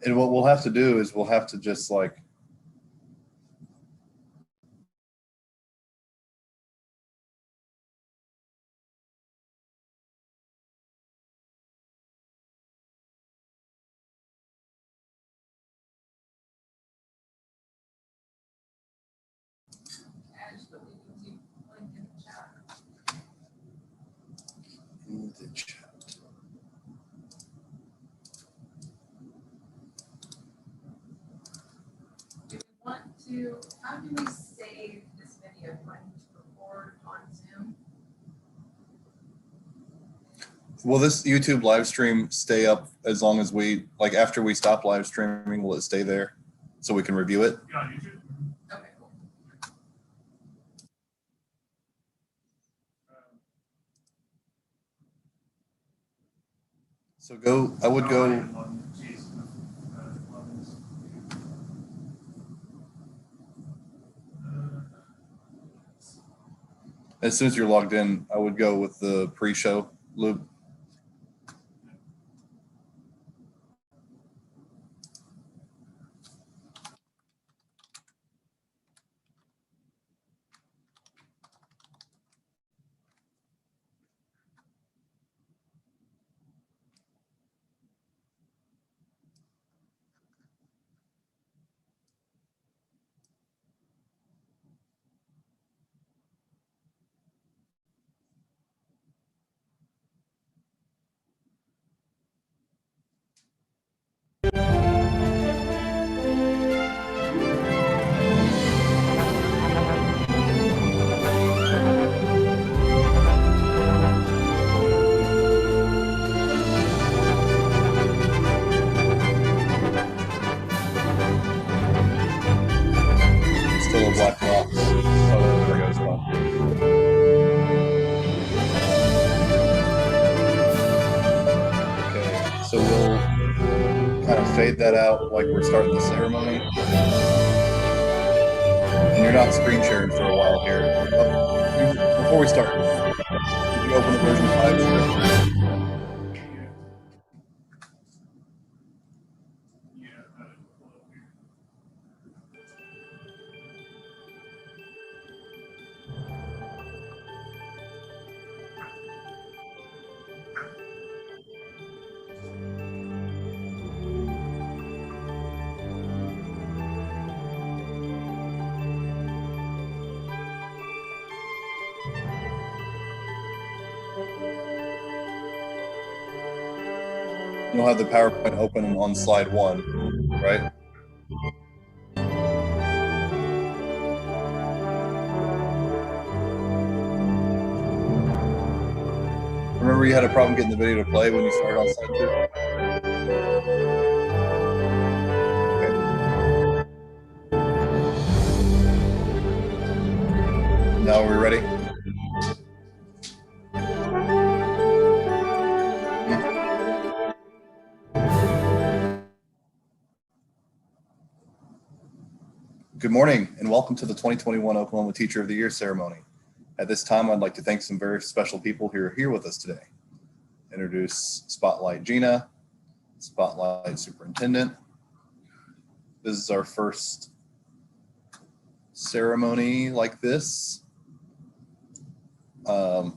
And what we'll have to do is we'll have to just like, in the chat. Do we want to, how do we save this video? Do I need to record on Zoom? Will this YouTube live stream stay up as long as we, like after we stop live streaming, will it stay there so we can review it? Yeah, on YouTube. Okay, cool. So go, I would go, as soon as you're logged in, I would go with the pre-show loop. Still a black box. Oh, there we go. Okay, so we'll kind of fade that out like we're starting the ceremony. And you're not screen sharing for a while here. Oh, before we start, did you open the version 5 script? You'll have the PowerPoint open on slide 1, right? Remember you had a problem getting the video to play when you started on slide 2? Okay. Now are we ready? Good morning and welcome to the 2021 Oklahoma Teacher of the Year ceremony. At this time, I'd like to thank some very special people who are here with us today. Introduce Spotlight Gina, Spotlight Superintendent. This is our first ceremony like this. Now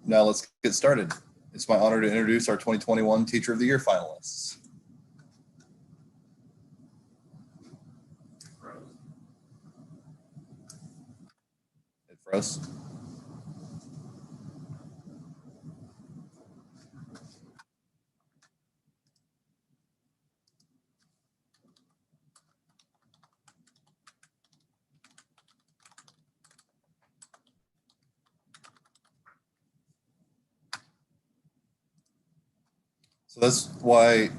let's get started. It's my honor to introduce our 2021 Teacher of the Year finalists. It froze. So that's why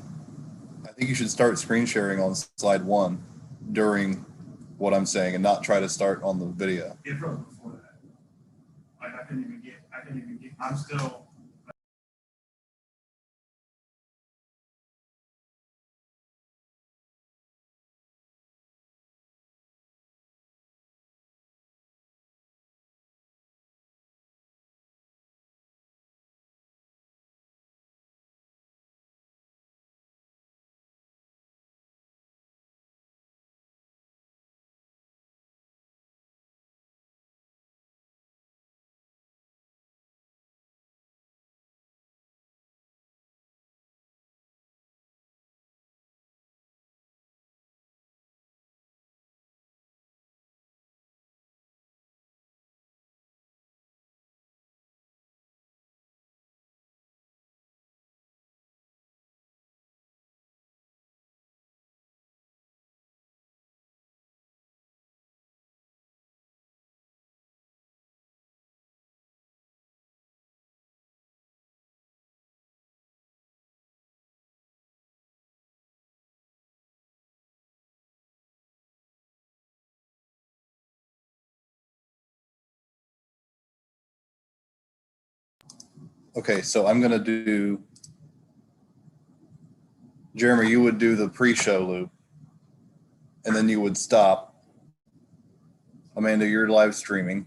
I think you should start screen sharing on slide 1 during what I'm saying and not try to start on the video. It froze before that. Like I couldn't even get, I'm still Okay, so I'm gonna do, Jeremy, you would do the pre-show loop, and then you would stop. Amanda, you're live streaming,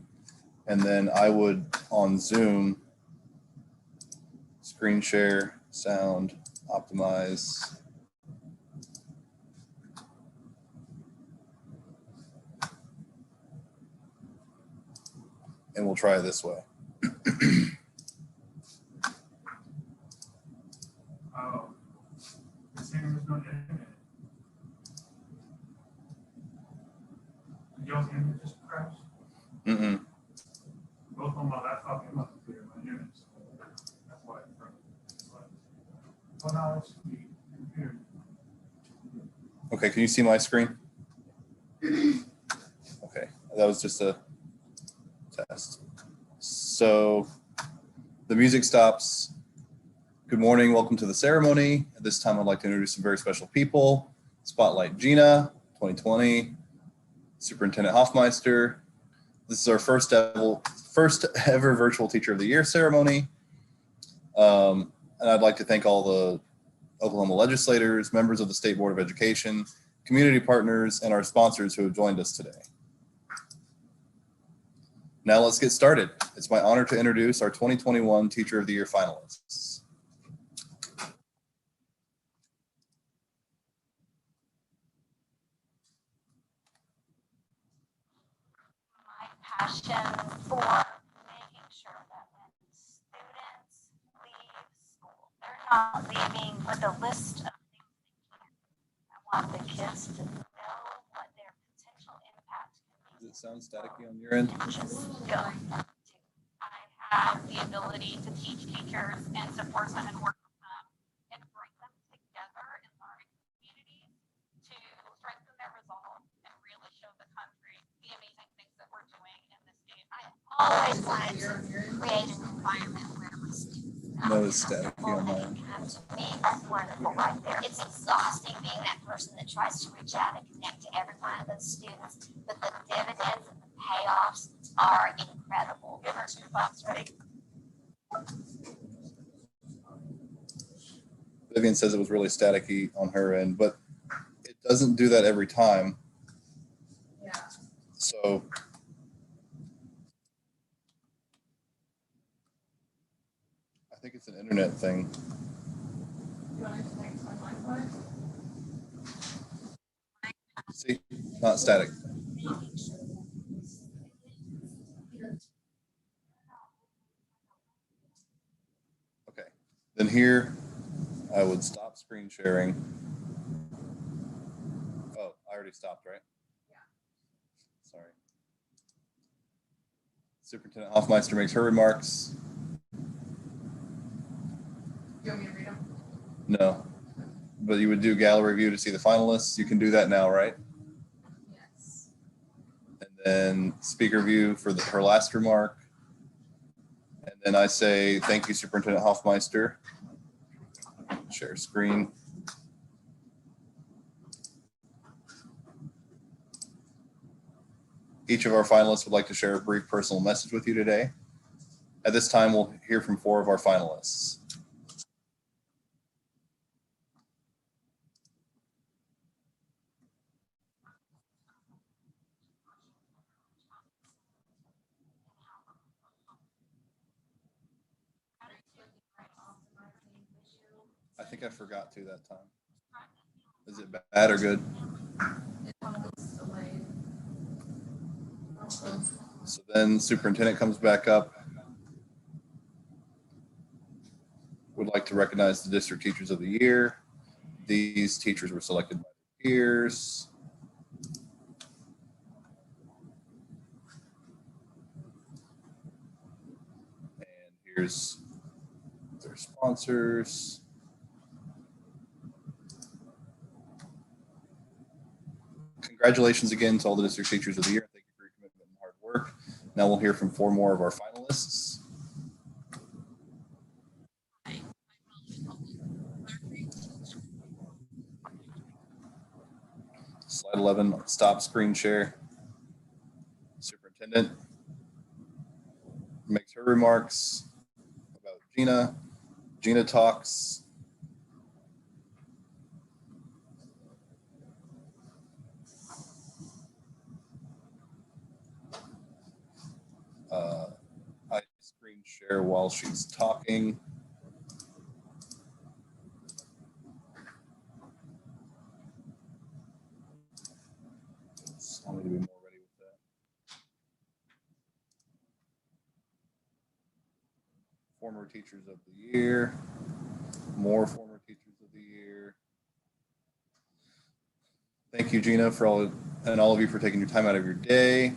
and then I would on Zoom screen share, sound, optimize. And we'll try it this way. Oh, the saying there's no internet. Y'all's internet just crashed. Mm-mm. Both on my laptop and my computer, my internet. So that's why it's broken. Oh no, it's the computer. Okay, can you see my screen? Okay, that was just a test. So the music stops. Good morning, welcome to the ceremony. At this time, I'd like to introduce some very special people. Spotlight Gina, 2020, Superintendent Hoffmeister. This is our first ever Virtual Teacher of the Year ceremony. And I'd like to thank all the Oklahoma legislators, members of the State Board of Education, community partners, and our sponsors who have joined us today. Now let's get started. It's my honor to introduce our 2021 Teacher of the Year finalists. My passion for making sure that when students leave school, they're not leaving with a list of things they can. I want the kids to know what their potential impact can be. Does it sound staticky on your end? And just go. I have the ability to teach teachers and support them and work with them and bring them together in learning communities to strengthen their resolve and really show the country the amazing things that we're doing in this state. I always wanted to create an environment where my students No, it's staticky on my end. come to me. That's wonderful right there. It's exhausting being that person that tries to reach out and connect to every one of those students, but the dividends and the payoffs are incredible. Give her 2 bucks, ready? Vivian says it was really staticky on her end, but it doesn't do that every time. Yeah. So I think it's an internet thing. You want to connect to my Wi-Fi? See, not static. Okay, then here I would stop screen sharing. Oh, I already stopped, right? Yeah. Sorry. Superintendent Hoffmeister makes her remarks. You want me to read them? No, but you would do gallery view to see the finalists. You can do that now, right? Yes. And then speaker view for her last remark. And then I say, thank you, Superintendent Hoffmeister. Share screen. Each of our finalists would like to share a brief personal message with you today. At this time, we'll hear from 4 of our finalists. I think I forgot to that time. Is it bad or good? It's delayed. So then superintendent comes back up. Would like to recognize the district teachers of the year. These teachers were selected by their peers. And here's their sponsors. Congratulations again to all the district teachers of the year. Thank you for your commitment and hard work. Now we'll hear from 4 more of our finalists. Slide 11, stop screen share. Superintendent makes her remarks about Gina. Gina talks. I screen share while she's talking. I need to be more ready with that. Former teachers of the year. More former teachers of the year. Thank you, Gina, for all of you for taking your time out of your day.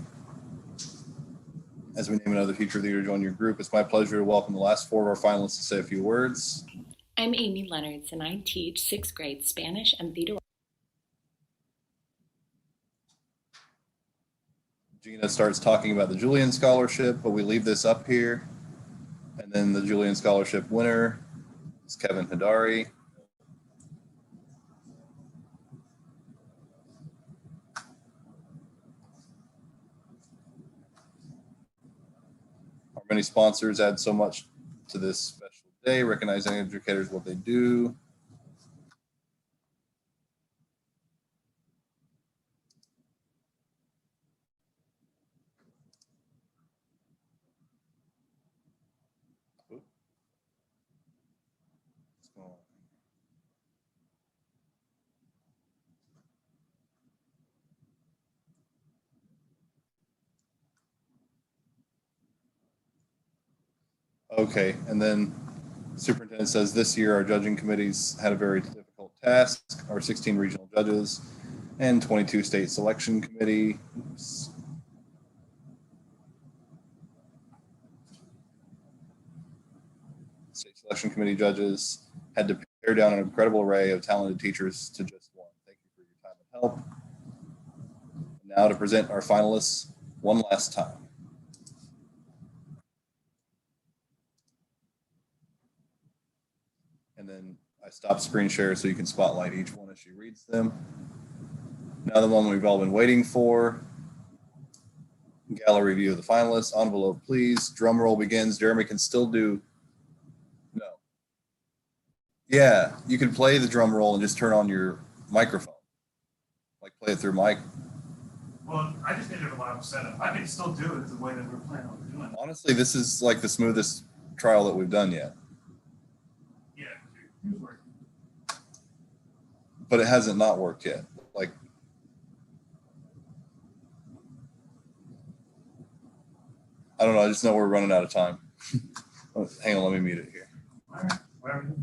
As we name another teacher of the year to join your group, it's my pleasure to welcome the last 4 of our finalists to say a few words. I'm Amy Leonards, and I teach 6th grade Spanish and theater. Gina starts talking about the Julian Scholarship, but we leave this up here. And then the Julian Scholarship winner is Kevin Hidari. Our many sponsors add so much to this special day, recognizing educators what they do. Okay, and then superintendent says this year our judging committees had a very difficult task. Our 16 regional judges and 22 state selection committee. Oops. State selection committee judges had to pare down an incredible array of talented teachers to just one. Thank you for your time and help. And now to present our finalists one last time. And then I stop screen share so you can spotlight each one as she reads them. Now the moment we've all been waiting for. Gallery view of the finalists. Envelope, please. Drum roll begins. Jeremy can still do. No. Yeah, you can play the drum roll and just turn on your microphone. Like play it through mic. Well, I just need a reliable setup. I can still do it the way that we're planning on doing it. Honestly, this is like the smoothest trial that we've done yet. Yeah, who's working? But it hasn't not worked yet. Like, I don't know. I just know we're running out of time. Hang on, let me mute it here. All right, whatever.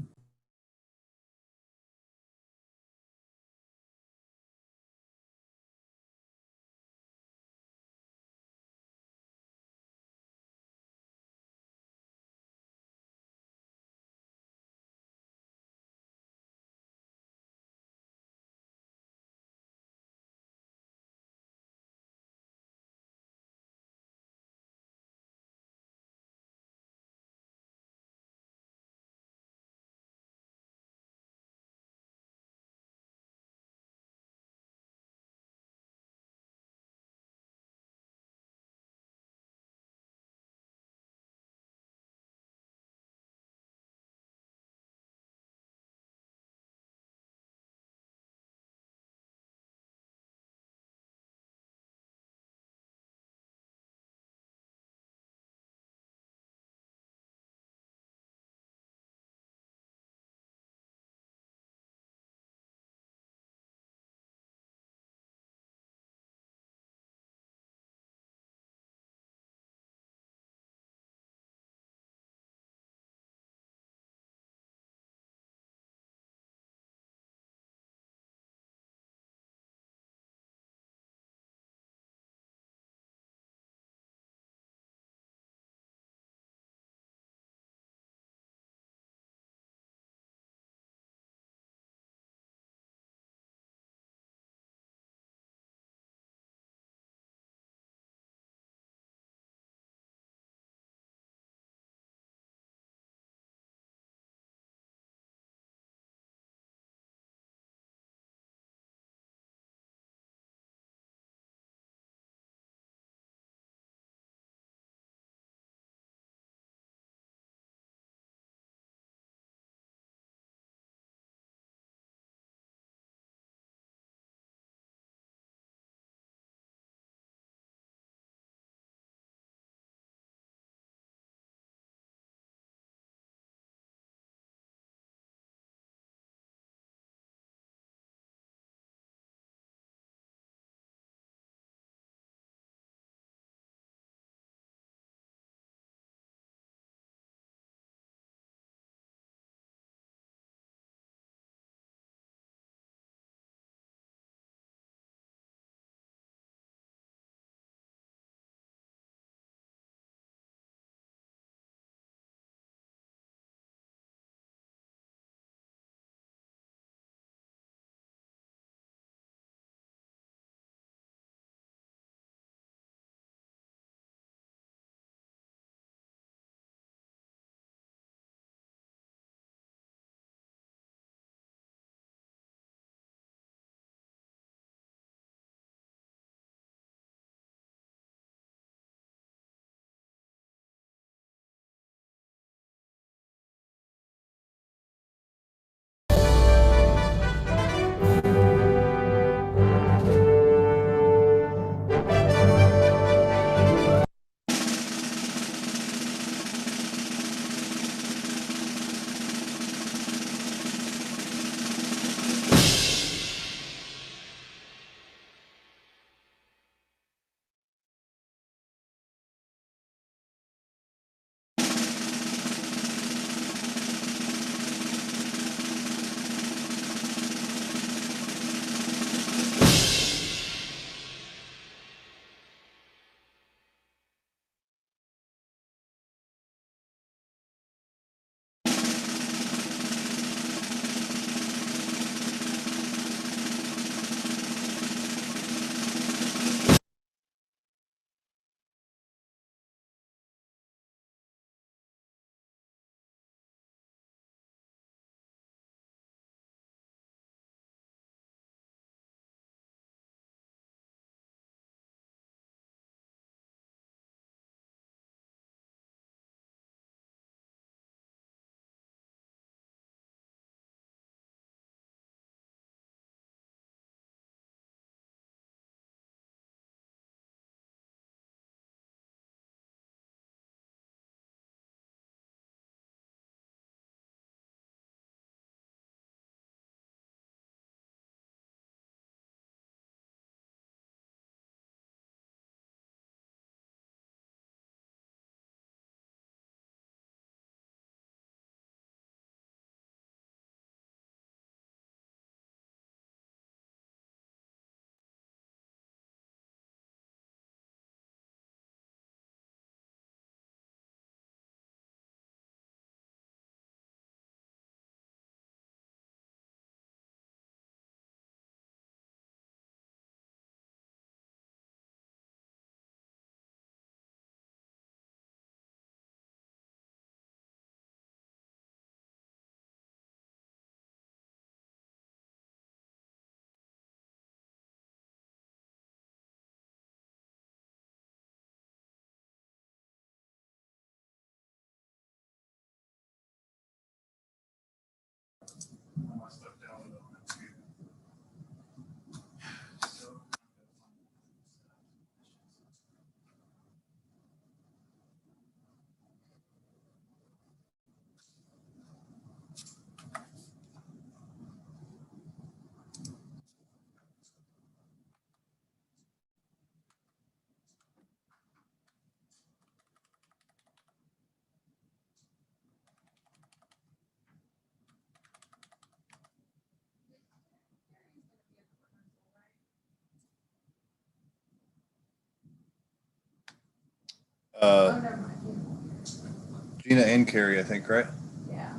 Gina and Carrie, I think, right? Yeah.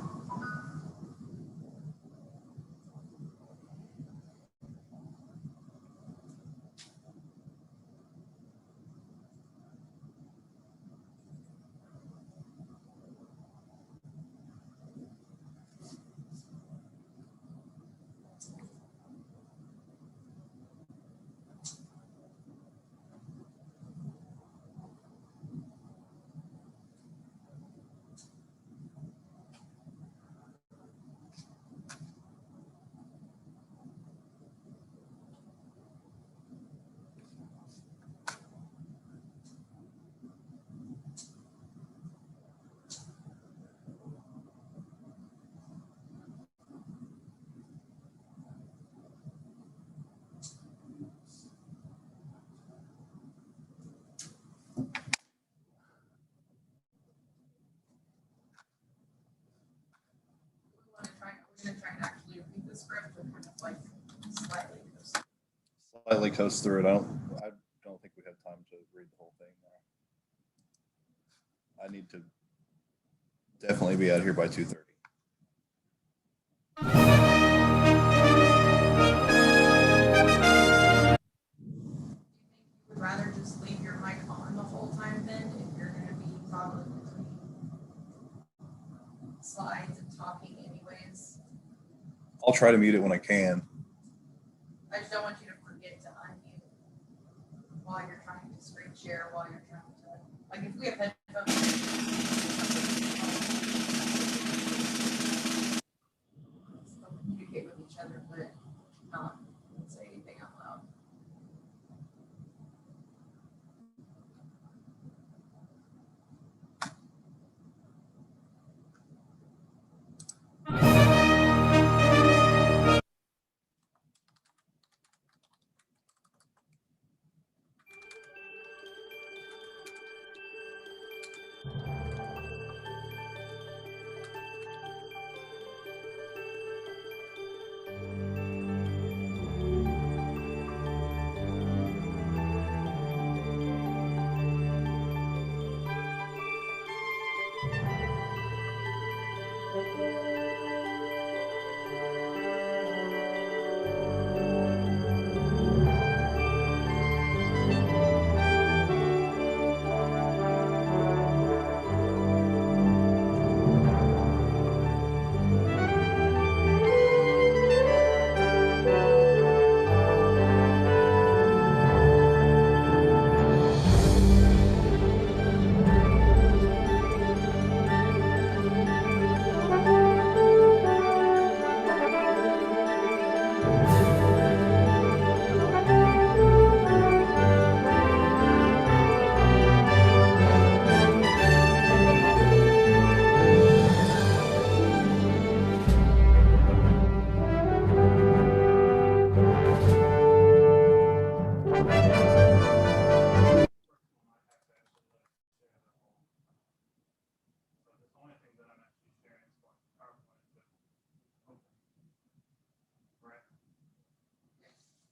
We're gonna try and actually read the script and kind of like slightly. Slightly coast through it. I don't think we have time to read the whole thing. I need to definitely be out here by 2:30. Would rather just leave your mic on the whole time then if you're gonna be toggling between slides and talking anyways. I'll try to mute it when I can. I just don't want you to forget to unmute while you're trying to screen share, while you're trying to, like if we have headphones. Still communicate with each other, but not say anything out loud.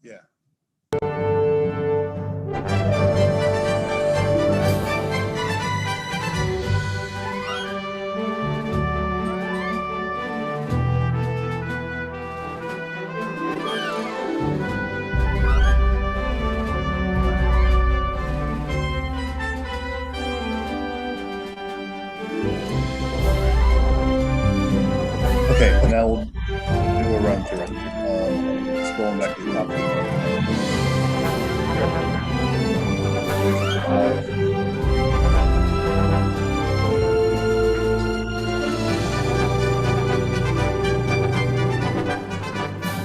Yeah. Okay, and now we'll do a run through it. Scrolling back to the top.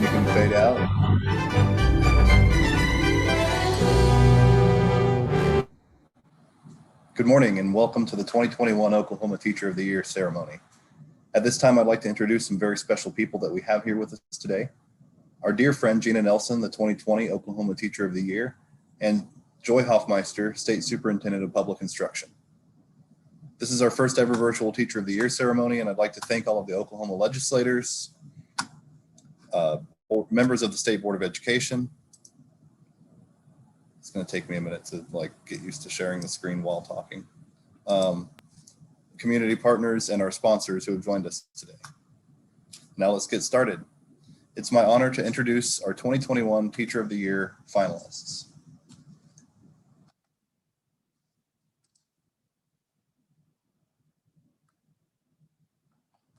You can fade out. Good morning and welcome to the 2021 Oklahoma Teacher of the Year ceremony. At this time, I'd like to introduce some very special people that we have here with us today. Our dear friend Gina Nelson, the 2020 Oklahoma Teacher of the Year, and Joy Hoffmeister, State Superintendent of Public Instruction. This is our first ever virtual Teacher of the Year ceremony, and I'd like to thank all of the Oklahoma legislators, members of the State Board of Education. It's going to take me a minute to get used to sharing the screen while talking. community partners, and our sponsors who have joined us today. Now let's get started. It's my honor to introduce our 2021 Teacher of the Year finalists.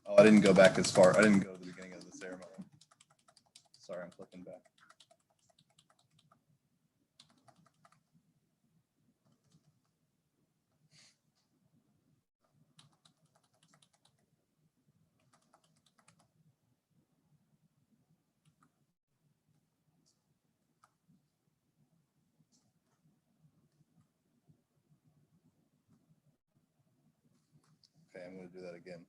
Oh, I didn't go back as far. I didn't go to the beginning of the ceremony. Sorry, I'm flipping back. Okay, I'm going to do that again.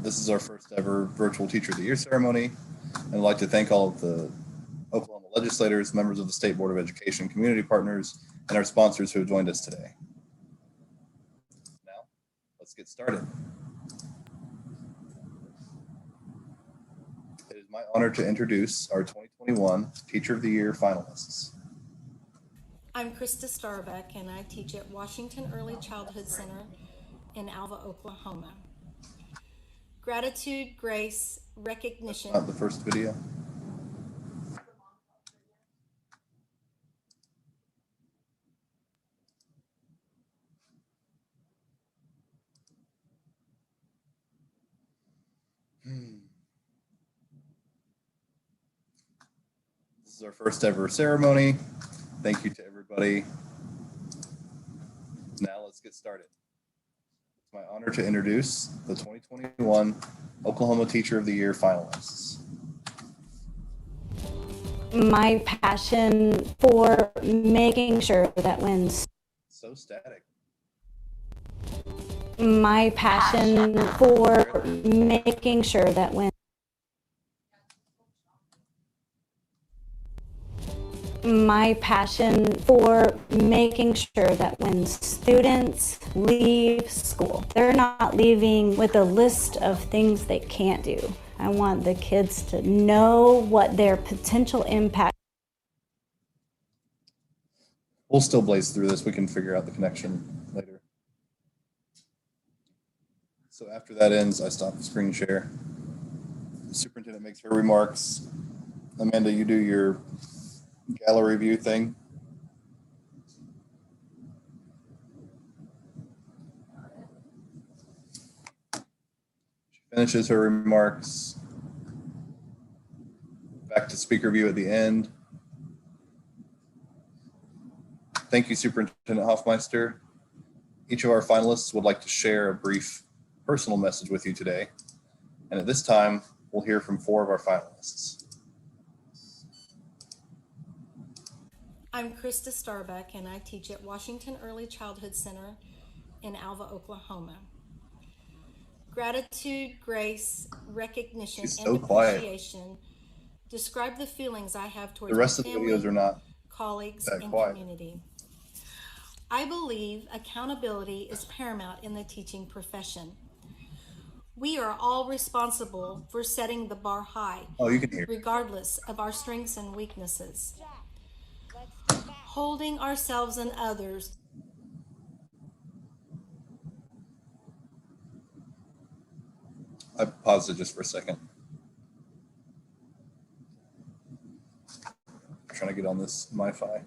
This is our first ever virtual Teacher of the Year ceremony. And I'd like to thank all of the Oklahoma legislators, members of the State Board of Education, community partners, and our sponsors who have joined us today. Now, let's get started. It is my honor to introduce our 2021 Teacher of the Year finalists. I'm Krista Starbuck, and I teach at Washington Early Childhood Center in Alva, Oklahoma. Gratitude, grace, recognition. Not the first video. This is our first ever ceremony. Thank you to everybody. Now let's get started. It's my honor to introduce the 2021 Oklahoma Teacher of the Year finalists. My passion for making sure that when So static. my passion for making sure that when my passion for making sure that when students leave school, they're not leaving with a list of things they can't do. I want the kids to know what their potential impact. We'll still blaze through this. We can figure out the connection later. So after that ends, I stop the screen share. The superintendent makes her remarks. Amanda, you do your gallery view thing. She finishes her remarks. Back to speaker view at the end. Thank you, Superintendent Hoffmeister. Each of our finalists would like to share a brief personal message with you today. And at this time, we'll hear from 4 of our finalists. I'm Krista Starbuck, and I teach at Washington Early Childhood Center in Alva, Oklahoma. Gratitude, grace, recognition, She's and so quiet. appreciation describe the feelings I have towards The rest my of the family, videos are not colleagues, that and quiet. community. I believe accountability is paramount in the teaching profession. We are all responsible for setting the bar high, Oh, you can hear. regardless of our strengths and weaknesses. Holding ourselves and others. I paused it just for a second. I'm trying to get on this MiFi.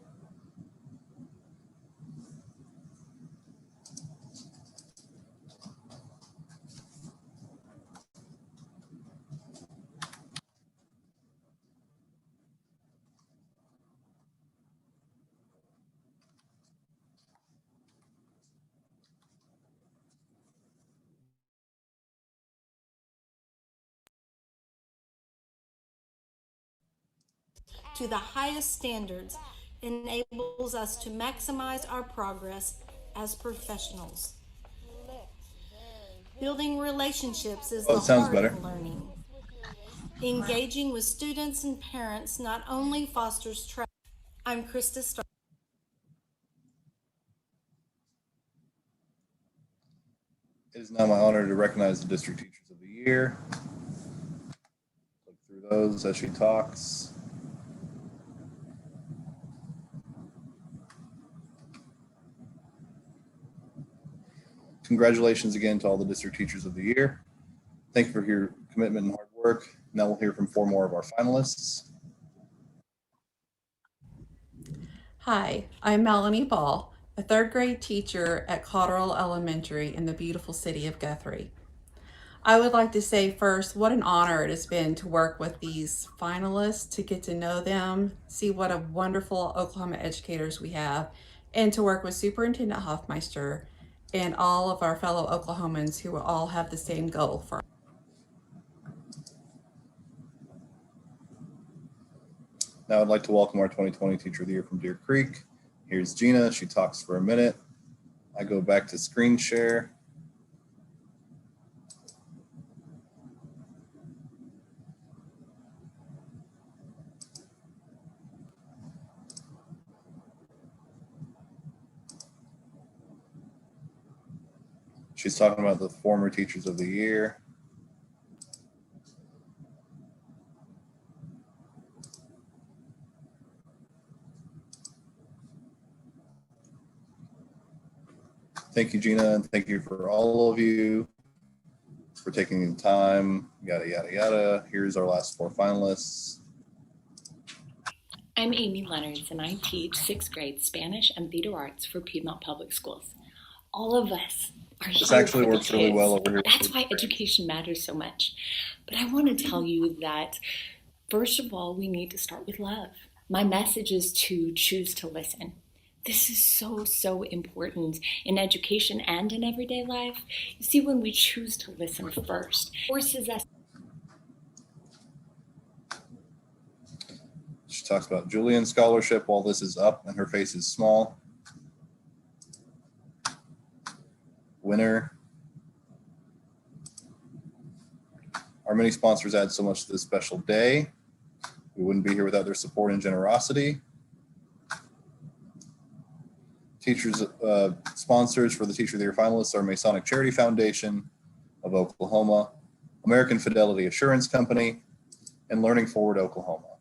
To the highest standards enables us to maximize our progress as professionals. Building relationships is Oh, it the sounds heart better. of learning. Engaging with students and parents not only fosters trust. I'm Krista Starr. It is now my honor to recognize the District Teachers of the Year. Look through those as she talks. Congratulations again to all the District Teachers of the Year. Thank you for your commitment and hard work. Now we'll hear from 4 more of our finalists. Hi, I'm Melanie Ball, a 3rd grade teacher at Cotterell Elementary in the beautiful city of Guthrie. I would like to say first, what an honor it has been to work with these finalists, to get to know them, see what a wonderful Oklahoma educators we have, and to work with Superintendent Hoffmeister and all of our fellow Oklahomans who all have the same goal for. Now I'd like to welcome our 2020 Teacher of the Year from Deer Creek. Here's Gina. She talks for a minute. I go back to screen share. She's talking about the former Teachers of the Year. Thank you, Gina, and thank you for all of you for taking the time, yada, yada, yada. Here's our last 4 finalists. I'm Amy Leonards, and I teach 6th grade Spanish and theater arts for Piedmont Public Schools. All of us are This here actually for the works really kids. well over here. That's why education matters so much. But I want to tell you that, first of all, we need to start with love. My message is to choose to listen. This is so, so important in education and in everyday life. You see, when we choose to listen first, it forces us. She talks about Julian Scholarship while this is up and her face is small. Winner. Our many sponsors add so much to this special day. We wouldn't be here without their support and generosity. Teachers, sponsors for the Teacher of the Year finalists are Masonic Charity Foundation of Oklahoma, American Fidelity Assurance Company, and Learning Forward Oklahoma,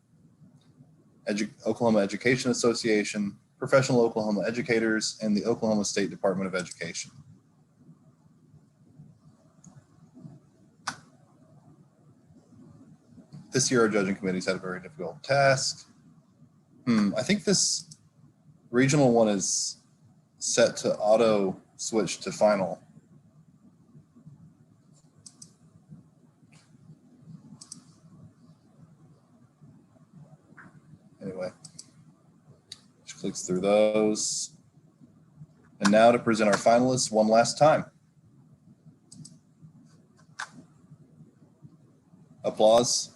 Oklahoma Education Association, Professional Oklahoma Educators, and the Oklahoma State Department of Education. This year, our judging committees had a very difficult task. I think this regional one is set to auto switch to final. Anyway, she clicks through those. And now to present our finalists one last time. Applause.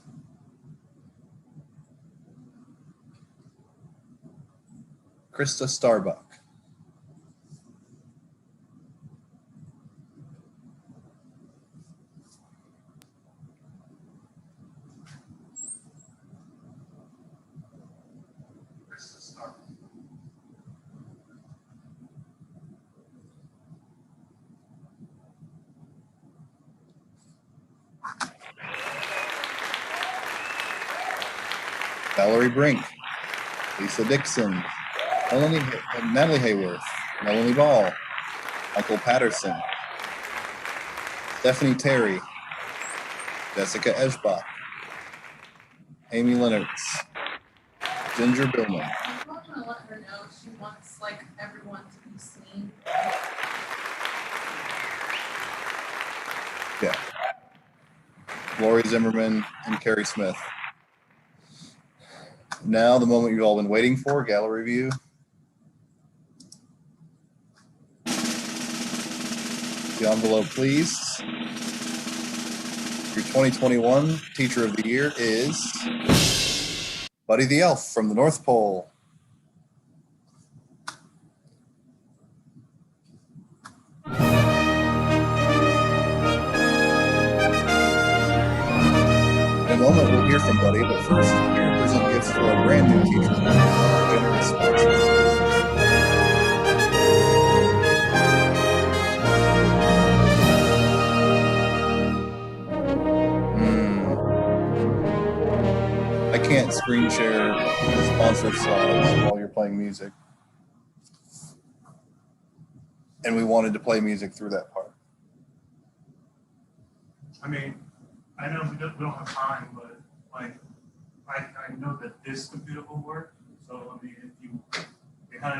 Krista Starbuck. Valerie Brink, Lisa Dixon, Natalie Hayworth, Melanie Ball, Michael Patterson, Stephanie Terry, Jessica Eschbach, Amy Leonards, Ginger Billman. I'm not gonna let her know she wants like everyone to be seen. Yeah. Lori Zimmerman and Carrie Smith. Now the moment you've all been waiting for, gallery view. The envelope, please. Your 2021 Teacher of the Year is Buddy the Elf from the North Pole. In a moment, we'll hear from Buddy, but first, here to present gifts to our brand new teachers, our generous sponsors. I can't screen share the sponsor slides while you're playing music. And we wanted to play music through that part. I mean, I know we don't have time, but like, I know that this computer will work. So I mean,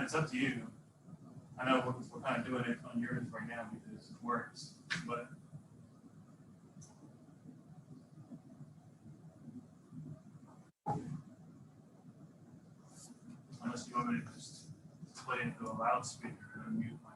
it's up to you. I know we're kind of doing it on yours right now because it works, but unless you want me to just play into a loudspeaker and mute my